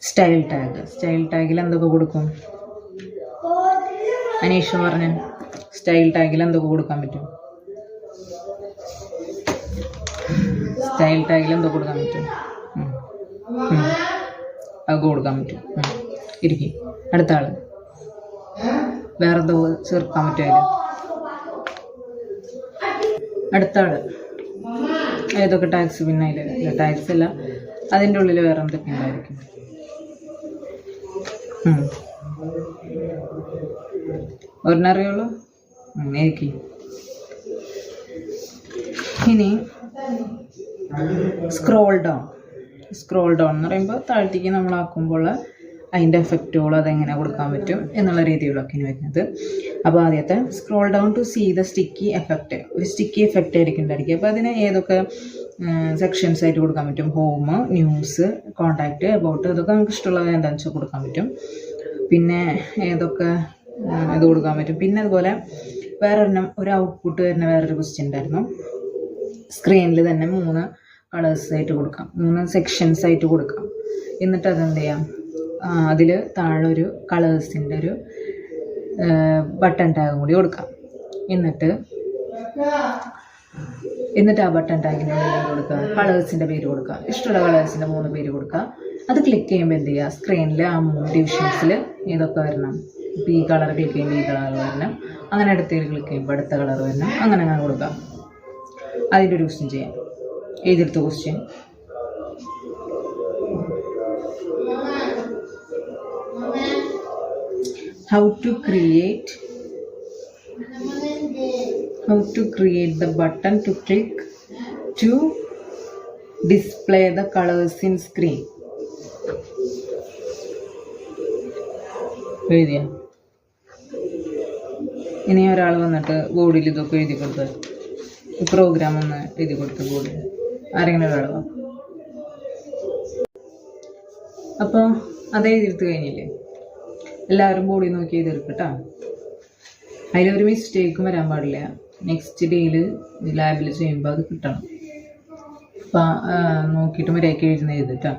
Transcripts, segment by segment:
Style tag. Style ടാഗിൽ എന്തൊക്കെ കൊടുക്കും? അനീഷ് പറഞ്ഞ സ്റ്റൈൽ ടാഗിൽ എന്തൊക്കെ കൊടുക്കാൻ പറ്റും? സ്റ്റൈൽ ടാഗിൽ എന്തൊക്കെ കൊടുക്കാൻ പറ്റും? അതൊക്കെ കൊടുക്കാൻ പറ്റും. ഇരിക്കും. അടുത്ത ആള് വേറെ എന്തോ ചേർക്കാൻ പറ്റുമല്ലോ. അടുത്ത ആള് ഏതൊക്കെ ടാഗ്സ്? പിന്നെ അതിൽ ടാഗ്സ് അല്ല, അതിൻ്റെ ഉള്ളിൽ വേറെ എന്തൊക്കെ ഉണ്ടായിരിക്കും? ഒരെണ്ണറിയുള്ളൂ. എനിക്ക് ഇനി സ്ക്രോൾ ഡൗൺ. സ്ക്രോൾ ഡൗൺ എന്ന് പറയുമ്പോൾ താഴത്തേക്ക് നമ്മളാക്കുമ്പോൾ അതിൻ്റെ എഫക്റ്റുകൾ അതെങ്ങനെ കൊടുക്കാൻ പറ്റും എന്നുള്ള രീതികളൊക്കെയാണ് വരുന്നത്. അപ്പോൾ ആദ്യത്തെ scroll down to see the sticky effect. ഒരു സ്റ്റിക്കി എഫക്റ്റ് ആയിരിക്കും ഉണ്ടായിരിക്കും. അപ്പോൾ അതിന് ഏതൊക്കെ സെക്ഷൻസ് ആയിട്ട് കൊടുക്കാൻ പറ്റും? ഹോം, ന്യൂസ്, കോണ്ടാക്റ്റ്, അബൌട്ട്, അതൊക്കെ നമുക്ക് ഇഷ്ടമുള്ളത് എന്താണെന്ന് വെച്ചാൽ കൊടുക്കാൻ പറ്റും. പിന്നെ ഏതൊക്കെ ഇത് കൊടുക്കാൻ പറ്റും? പിന്നെ അതുപോലെ വേറൊരെണ്ണം, ഒരു ഔട്ട്പുട്ട് വരുന്ന വേറൊരു ക്വസ്റ്റ്യൻ ഉണ്ടായിരുന്നു. സ്ക്രീനിൽ തന്നെ 3 കളേഴ്സ് ആയിട്ട് കൊടുക്കാം, 3 സെക്ഷൻസ് ആയിട്ട് കൊടുക്കാം. എന്നിട്ട് അതെന്ത് ചെയ്യാം? അതിൽ താഴെ ഒരു കളേഴ്സിൻ്റെ ഒരു ബട്ടൺ ടാഗും കൂടി കൊടുക്കാം. എന്നിട്ട് ആ ബട്ടൺ ടാഗിൻ്റെ ഉള്ളിൽ കൊടുക്കുക, കളേഴ്സിൻ്റെ പേര് കൊടുക്കുക, ഇഷ്ടമുള്ള കളേഴ്സിൻ്റെ 3 പേര് കൊടുക്കുക. അത് ക്ലിക്ക് ചെയ്യുമ്പോൾ എന്ത് ചെയ്യുക? സ്ക്രീനിൽ ആ 3 ഡിവിഷൻസിൽ ഏതൊക്കെ വരണം? ഇപ്പോൾ ഈ കളർ ക്ലിക്ക് ചെയ്യുമ്പോൾ ഈ കളർ വരണം, അങ്ങനെ അടുത്തതിൽ ക്ലിക്ക് ചെയ്യുമ്പോൾ അടുത്ത കളർ വരണം, അങ്ങനെ കൊടുക്കാം. അതിൻ്റെ ഒരു ക്വസ്റ്റ്യൻ ചെയ്യാം. എഴുതിയെടുത്ത question. How to create the button to click to display the colors in screen. എഴുതിയ ഇനി ഒരാൾ വന്നിട്ട് ബോർഡിൽ ഇതൊക്കെ എഴുതി കൊടുത്തത്, പ്രോഗ്രാം ഒന്ന് എഴുതി കൊടുത്ത ബോർഡിൽ ആരെങ്കിലും ഒരാൾ വാ. അപ്പോൾ അത് എഴുതിയെടുത്ത് കഴിഞ്ഞില്ലേ? എല്ലാവരും ബോർഡിൽ നോക്കി എഴുതിയെടുക്കട്ടോ. അതിലൊരു മിസ്റ്റേക്കും വരാൻ പാടില്ല. നെക്സ്റ്റ് ഡേയിൽ ലാബിൽ ചെയ്യുമ്പോൾ അത് കിട്ടണം. അപ്പം നോക്കിയിട്ട് മര്യാദയ്ക്ക് എഴുതുന്ന എഴുതിട്ടോ.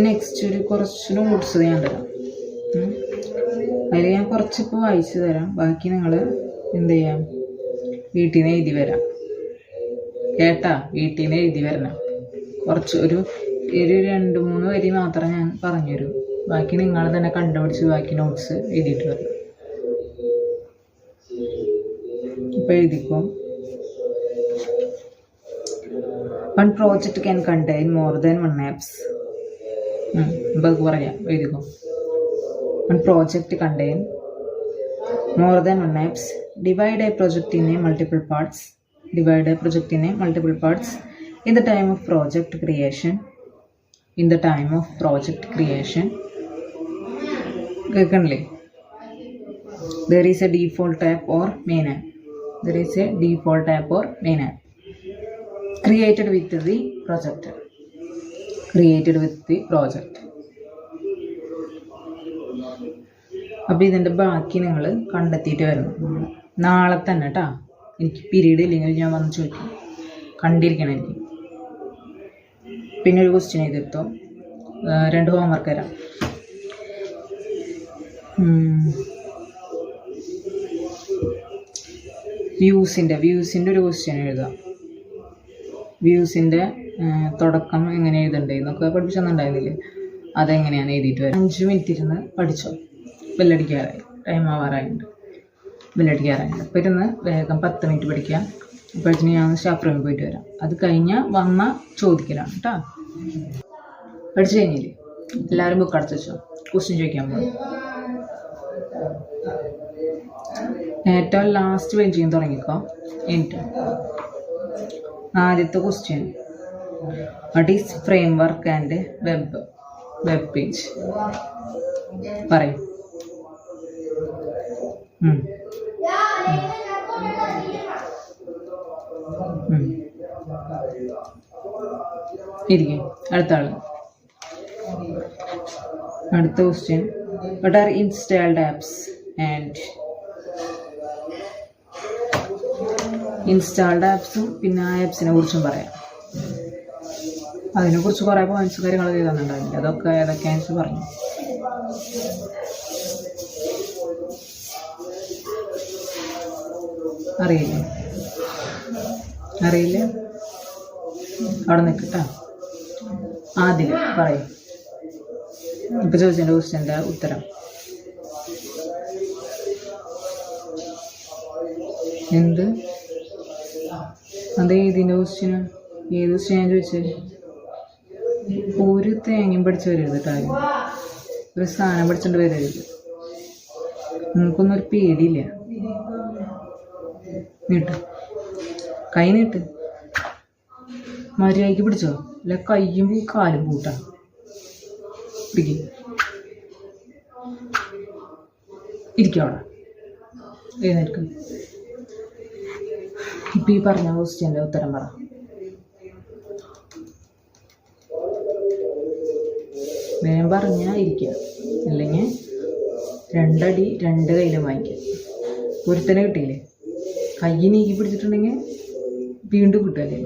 നെക്സ്റ്റ് ഒരു കുറച്ച് നോട്ട്സ് ഞാൻ തരാം. അതിൽ ഞാൻ കുറച്ചിപ്പോൾ വായിച്ചു തരാം, ബാക്കി നിങ്ങൾ എന്ത് ചെയ്യാം? വീട്ടിൽ നിന്ന് എഴുതി വരാം. കേട്ടാ? വീട്ടിൽ നിന്ന് എഴുതി വരണം. കുറച്ച് ഒരു 2-3 വരി മാത്രം ഞാൻ പറഞ്ഞുതരും, ബാക്കി നിങ്ങൾ തന്നെ കണ്ടുപിടിച്ച് ബാക്കി നോട്ട്സ് എഴുതിയിട്ട് വരണം. ഇപ്പോൾ എഴുതിക്കോ. One project can contain more than one apps. അപ്പോൾ അത് പറയാം, എഴുതിക്കോ. One project contain more than one apps. Divide a project in multiple parts. In the time of project creation. കേൾക്കണില്ലേ? There is a default app or main app. Created with the project. അപ്പോൾ ഇതിൻ്റെ ബാക്കി നിങ്ങൾ കണ്ടെത്തിയിട്ട് വരണം. നാളെ തന്നെ കേട്ടോ. എനിക്ക് പീരീഡ് ഇല്ലെങ്കിൽ ഞാൻ വന്ന് ചോദിക്കും, കണ്ടിരിക്കണം എനിക്ക്. പിന്നെ ഒരു ക്വസ്റ്റ്യൻ ചെയ്തെടുത്തോ. 2 ഹോംവർക്ക് തരാം. വ്യൂസിൻ്റെ ഒരു ക്വസ്റ്റ്യൻ എഴുതാം. വ്യൂസിൻ്റെ തുടക്കം എങ്ങനെ എഴുതണ്ടേ എന്നൊക്കെ പഠിപ്പിച്ചൊന്നുണ്ടായിരുന്നില്ലേ? അതെങ്ങനെയാണ് എഴുതിയിട്ട് വരാം. 5 മിനിറ്റ് ഇരുന്ന് പഠിച്ചോ. ബെല്ലടിക്കാറായി, ടൈം ആവാറായിട്ടുണ്ട്. അപ്പോൾ ഇരുന്ന് വേഗം 10 മിനിറ്റ് പഠിക്കാം. അപ്പോഴത്തേന് ഞാൻ സ്റ്റാഫ് റൂമിൽ പോയിട്ട് വരാം. അത് കഴിഞ്ഞാൽ വന്ന ചോദിക്കലാണ് കേട്ടോ. പഠിച്ചു കഴിഞ്ഞില്ലേ? എല്ലാവരും ബുക്ക് അടച്ചു വെച്ചോ. ക്വസ്റ്റ്യൻ ചോദിക്കാൻ പോകും. ഏറ്റവും ലാസ്റ്റ് പേജിൽ തുടങ്ങിക്കോ. എന്നിട്ട് ആദ്യത്തെ question, what is framework and web page? പറയും. ഇരിക്കും. അടുത്ത ആള്. അടുത്ത question, what are installed apps and installed ആപ്സും പിന്നെ ആ ആപ്സിനെ കുറിച്ചും പറയാം. അതിനെക്കുറിച്ച് കുറേ പോയിന്റ്സ് കാര്യങ്ങളൊക്കെ തന്നിട്ടുണ്ടാവില്ല, അതൊക്കെ ഏതൊക്കെയാണെന്ന് വെച്ച് പറഞ്ഞു. അറിയില്ല അവിടെ നിൽക്കട്ടാ. ആദ്യം പറയും ഇപ്പം ചോദിച്ചതിൻ്റെ ക്വസ്റ്റ്യൻ്റെ ഉത്തരം. എന്ത് അത് ഏതിൻ്റെ ക്വസ്റ്റ്യന്? ഏത് ക്വസ്റ്റ്യൻ ഞാൻ ചോദിച്ചത്? ഒരു തേങ്ങയും പഠിച്ച് വരരുത് കേട്ടോ, ഒരു സാധനം പഠിച്ചിട്ട് വരരുത്. നിങ്ങൾക്കൊന്നും ഒരു പേടിയില്ല. നീട്ട്, കൈ നീട്ട്, മര്യാദയ്ക്ക് പിടിച്ചോ, അല്ല കയ്യും കാലും പൂട്ടാ. പിടിക്കും, ഇരിക്കും അവിടെ, എഴുന്നേൽക്കും. ഇപ്പം ഈ പറഞ്ഞ ക്വസ്റ്റ്യൻ്റെ ഉത്തരം പറ. വേഗം പറഞ്ഞാൽ ഇരിക്കുക, അല്ലെങ്കിൽ 2 അടി 2 കയ്യിലും വാങ്ങിക്കുക. ഒരുത്തനെ കിട്ടിയില്ലേ, കൈ നീക്കി പിടിച്ചിട്ടുണ്ടെങ്കിൽ വീണ്ടും കിട്ടുമല്ലേ.